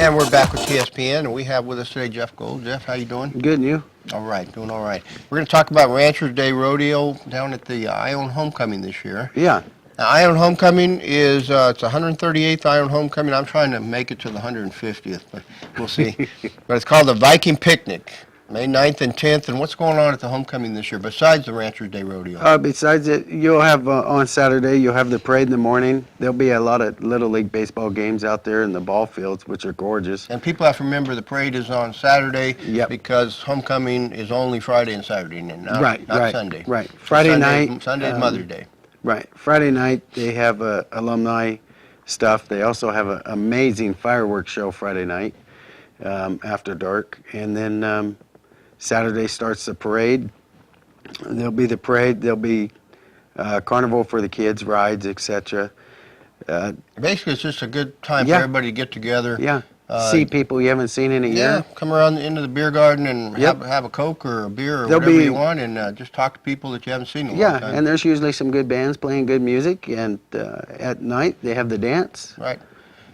And we're back with TSPN, and we have with us today Jeff Gold. Jeff, how you doing? Good, and you? All right, doing all right. We're going to talk about Ranchers Day Rodeo down at the Ione Homecoming this year. Yeah. Now, Ione Homecoming is it's 138th Ione Homecoming. I'm trying to make it to the 150th, but we'll see. But it's called the Viking Picnic, May 9th and 10th. And what's going on at the homecoming this year besides the Ranchers Day Rodeo? Besides it, you'll have on Saturday, you'll have the parade in the morning. There'll be a lot of Little League baseball games out there in the ball fields, which are gorgeous. And people have to remember the parade is on Saturday Yep. because homecoming is only Friday and Saturday, and not Sunday. Right. Friday night. Sunday is Mother's Day. Right. Friday night, they have alumni stuff. They also have an amazing fireworks show Friday night after dark. And then Saturday starts the parade. There'll be the parade. There'll be carnival for the kids, rides, etc. Basically, it's just a good time for Yeah. everybody to get together. Yeah. See people you haven't seen in a Yeah, year. come around into the beer garden and Yep. have a Coke or a beer or There'll whatever be- you want, and just talk to people that you haven't seen in a long Yeah, time. and there's usually some good bands playing good music, and at night they have the dance. Right.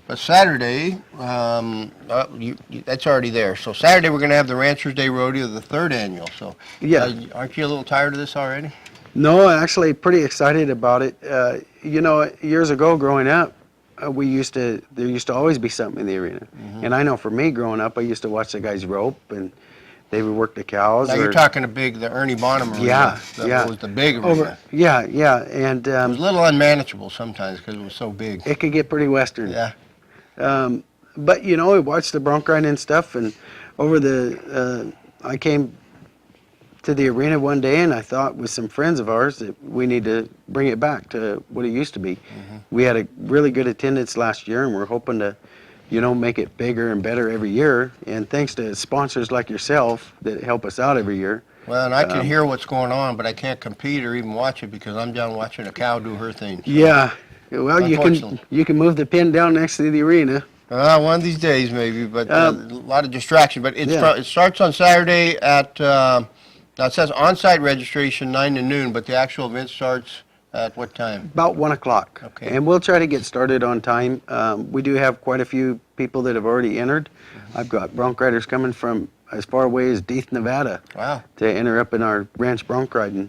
But Saturday, that's already there. So Saturday we're going to have the Ranchers Day Rodeo, the third annual. So Yeah. aren't you a little tired of this already? No, actually pretty excited about it. Years ago growing up, there used to always be something in the arena. Mm-hmm. And I know for me growing up, I used to watch the guys rope, and they would work the cows. Now you're talking the Ernie Bonham arena. Yeah, That yeah. was the big arena. Yeah, and It was a little unmanageable sometimes because it was so big. it could get pretty western. Yeah. But we watched the bronc riding and stuff, and I came to the arena one day, and I thought with some friends of ours that we need to bring it back to what it used to be. Mm-hmm. We had a really good attendance last year, and we're hoping to, make it bigger and better every year. And thanks to sponsors like yourself that help us out every year. Well, and I can hear what's going on, but I can't compete or even watch it because I'm down watching a cow do her thing. Yeah. Well, Unfortunately. you can move the pin down next to the arena. One of these days maybe, but a lot of distraction. But Yeah. it starts on Saturday at, now it says on-site registration 9 to noon, but the actual event starts at what time? About 1 o'clock. Okay. And we'll try to get started on time. We do have quite a few people that have already entered. Mm-hmm. I've got bronc riders coming from as far away as Death, Nevada Wow. to enter up in our ranch bronc riding.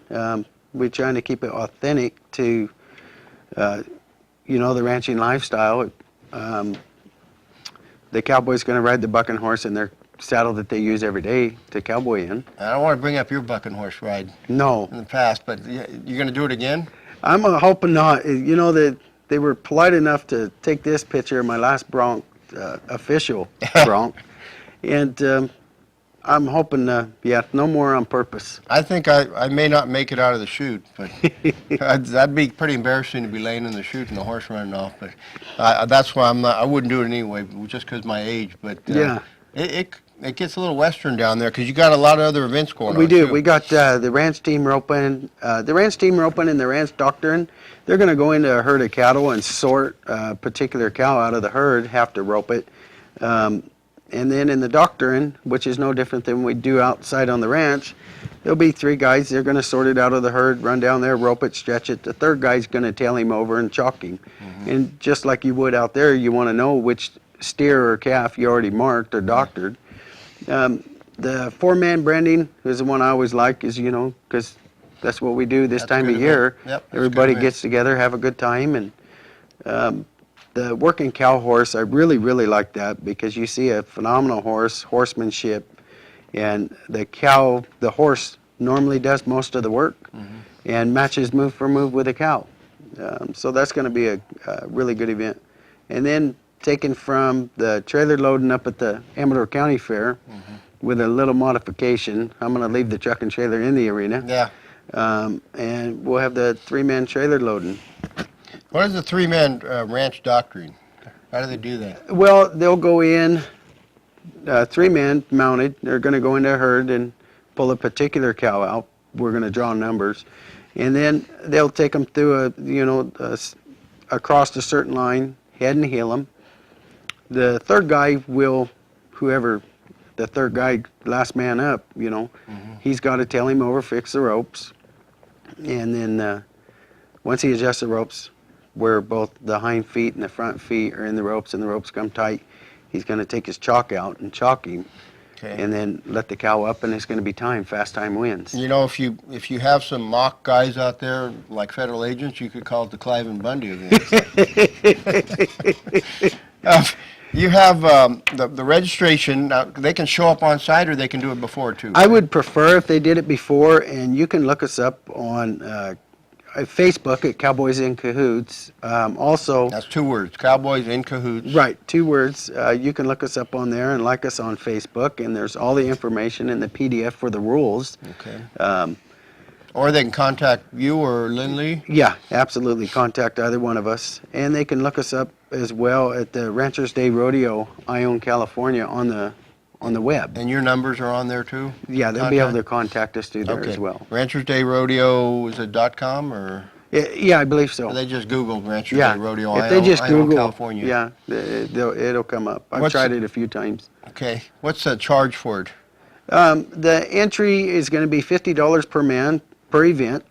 We're trying to keep it authentic to, the ranching lifestyle. The cowboy's going to ride the bucking horse in their saddle that they use every day to cowboy in. I don't want to bring up your bucking horse ride No, in the past, but you're going to do it again? I'm hoping not. That they were polite enough to take this picture of my last bronc, official bronc, and I'm hoping, no more on purpose. I think I may not make it out of the chute, but that'd be pretty embarrassing to be laying in the chute and the horse running off. But that's why I wouldn't do it anyway, just because of my age. But Yeah. It gets a little western down there because you got a lot of other events going on. We do. too. We got the ranch team roping, and the ranch doctoring. They're going to go into a herd of cattle and sort a particular cow out of the herd, have to rope it. And then in the doctoring, which is no different than we do outside on the ranch, there'll be 3 guys. They're going to sort it out of the herd, run down there, rope it, stretch it. The third guy's going to tail him over and chalk him. Mm-hmm. And just like you would out there, you want to know which steer or calf you already marked or doctored. The 4-man branding is the one I always like, is because that's what we do this That's time good of year. event. Yep, that's good Everybody event. gets together, have a good time, and the working cow horse, I really, really like that because you see a phenomenal horsemanship, and the horse normally does most of the work and matches move for move with a cow. So that's going to be a really good event. And then taken from the trailer loading up at the Amador County Fair with a little modification. I'm going to leave the truck and trailer in the arena. Yeah. And we'll have the 3-man trailer loading. What is the 3-man ranch doctoring? How do they do that? Well, they'll go in, 3-man mounted. They're going to go into a herd and pull a particular cow out. We're going to draw numbers. And then they'll take them through across a certain line, head and heel them. The third guy last man up, he's got to tail him over, fix the ropes. And then once he adjusts the ropes, where both the hind feet and the front feet are in the ropes and the ropes come tight, He's going to take his chalk out and chalk him, Okay. and then let the cow up, and it's going to be time. Fast time wins. You know, if you have some mock guys out there like federal agents, you could call it the Clive and Bundy event. You have the registration. Now, they can show up on site, or they can do it before too. I would prefer if they did it before, and you can look us up on Facebook at Cowboys in Cahoots. Also, That's 2 words. Cowboys in Cahoots. right, 2 words. You can look us up on there and like us on Facebook, and there's all the information in the PDF for the rules. Okay. Or they can contact you or Lindley. Yeah, absolutely. Contact either one of us. And they can look us up as well at the Ranchers Day Rodeo, Ione, California, on the web. And your numbers are on there too? Yeah, they'll be able to contact us through there Okay. as well. Ranchers Day Rodeo, is it .com or? Yeah, I believe so. Or they just Google Ranchers Yeah, Day Rodeo, if they just Ione, Google, California. yeah, it'll come up. I've What's tried the- it a few times. Okay. What's the charge for it? The entry is going to be $50 per man per event.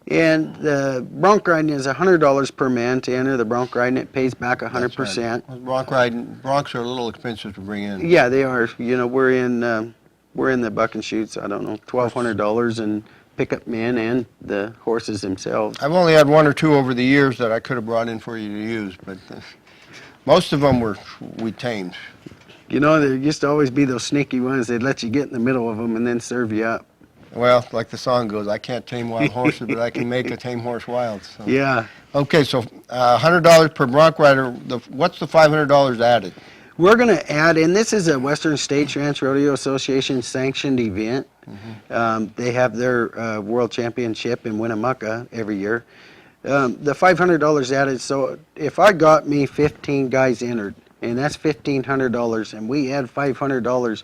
And the bronc riding is $100 per man to enter the bronc riding. It pays back 100%. Broncs are a little expensive to bring in. Yeah, they are. You know, we're in the buck and shoots. I don't know, $1,200 and pick up men and the horses themselves. I've only had 1 or 2 over the years that I could have brought in for you to use, but most of them we tamed. You know, there used to always be those sneaky ones. They'd let you get in the middle of them and then serve you up. Well, like the song goes, I can't tame wild horses, but I can make a tame horse wild. So. Yeah. Okay, so $100 per bronc rider. What's the $500 added? We're going to add, and this is a Western States Ranch Rodeo Association sanctioned event. They have their World Championship in Winnemucca every year. The $500 added, so if I got me 15 guys entered, and that's $1,500, and we add $500,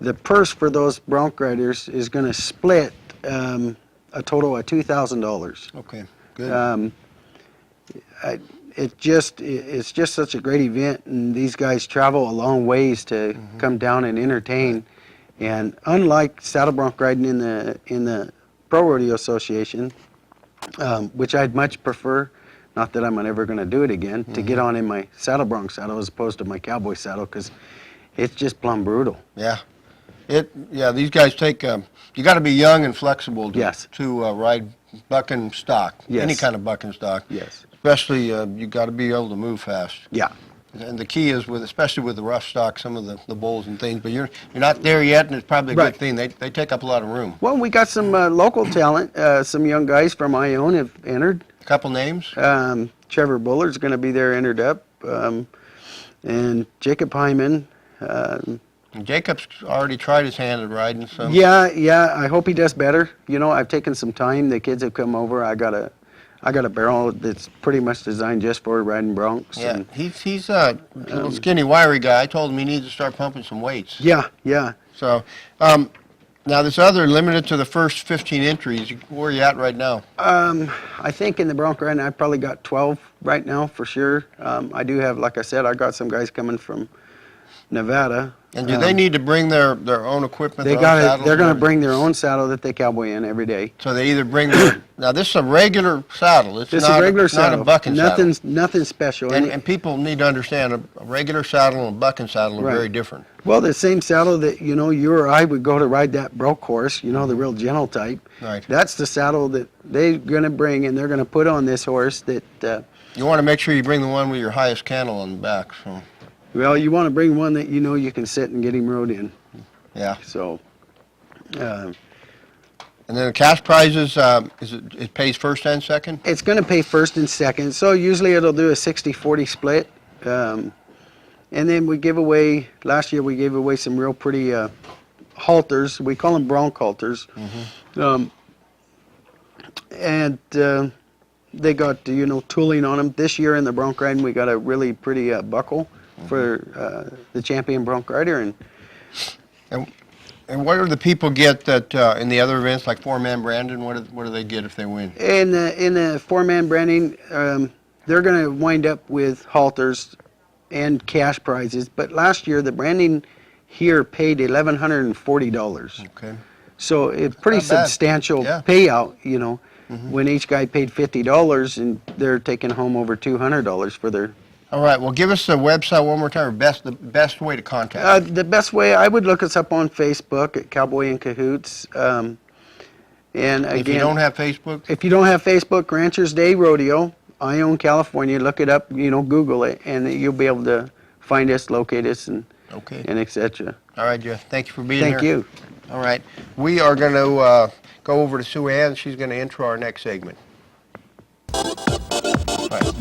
the purse for those bronc riders is going to split a total of $2,000. Okay, good. It's just such a great event, and these guys travel a long ways to come down and entertain. And unlike saddle bronc riding in the Pro Rodeo Association, which I'd much prefer, not that I'm ever going to do it again, to get on in my saddle bronc saddle as opposed to my cowboy saddle, because it's just plumb brutal. Yeah. These guys take, you got to be young and flexible to ride buck and stock, any kind of buck and stock. Yes. Especially, you got to be able to move fast. Yeah. And the key is, especially with the rough stock, some of the bulls and things, but you're not there yet, and it's probably a good thing. They take up a lot of room. Well, we got some local talent. Some young guys from Ione have entered. A couple names? Trevor Buller's going to be there entered up, and Jacob Hyman. Jacob's already tried his hand at riding some. Yeah. I hope he does better. You know, I've taken some time. The kids have come over. I got a barrel that's pretty much designed just for riding broncs. Yeah, and, he's a little skinny, wiry guy. I told him he needs to start pumping some weights. Yeah. So, now this other limited to the first 15 entries. Where are you at right now? I think in the bronc riding, I've probably got 12 right now for sure. I do have, like I said, I got some guys coming from Nevada. And do they need to bring their own equipment? They're going to bring their own saddle that they cowboy in every day. So they either bring now this is a regular saddle. It's This not is a regular it's not saddle. a bucking saddle. Nothing special. And people need to understand a regular saddle and a bucking saddle are very different. Well, the same saddle that, you know, you or I would go to ride that broke horse, you know, the real gentle type. Right. That's the saddle that they're going to bring, and they're going to put on this horse that... You want to make sure you bring the one with your highest cantle on the back. So. Well, you want to bring one that you know you can sit and get him rode in. Yeah. So... and then the cash prizes, it pays first and second? It's going to pay first and second, so usually it'll do a 60-40 split. And then we give away, last year we gave away some real pretty halters. We call them bronc halters. And they got, you know, tooling on them. This year in the bronc riding, we got a really pretty buckle for the champion bronc rider. And what do the people get that in the other events, like four-man Brandon? What do they get if they win? In the four-man branding, they're going to wind up with halters and cash prizes. But last year, the branding here paid $1,140. Okay. So it's pretty substantial payout, you know, when each guy paid $50 and they're taking home over $200 for their All right, well, give us the website one more time, or the best way to contact us. The best way, I would look us up on Facebook at Cowboy in Cahoots. And again, If you don't have Facebook? if you don't have Facebook, Ranchers Day Rodeo, Ione, California, look it up, Google it, and you'll be able to find us, locate us, and Okay. etc. All right, Jeff, thank you for being here. Thank you. All right, we are going to go over to Sue Ann. She's going to intro our next segment. All right,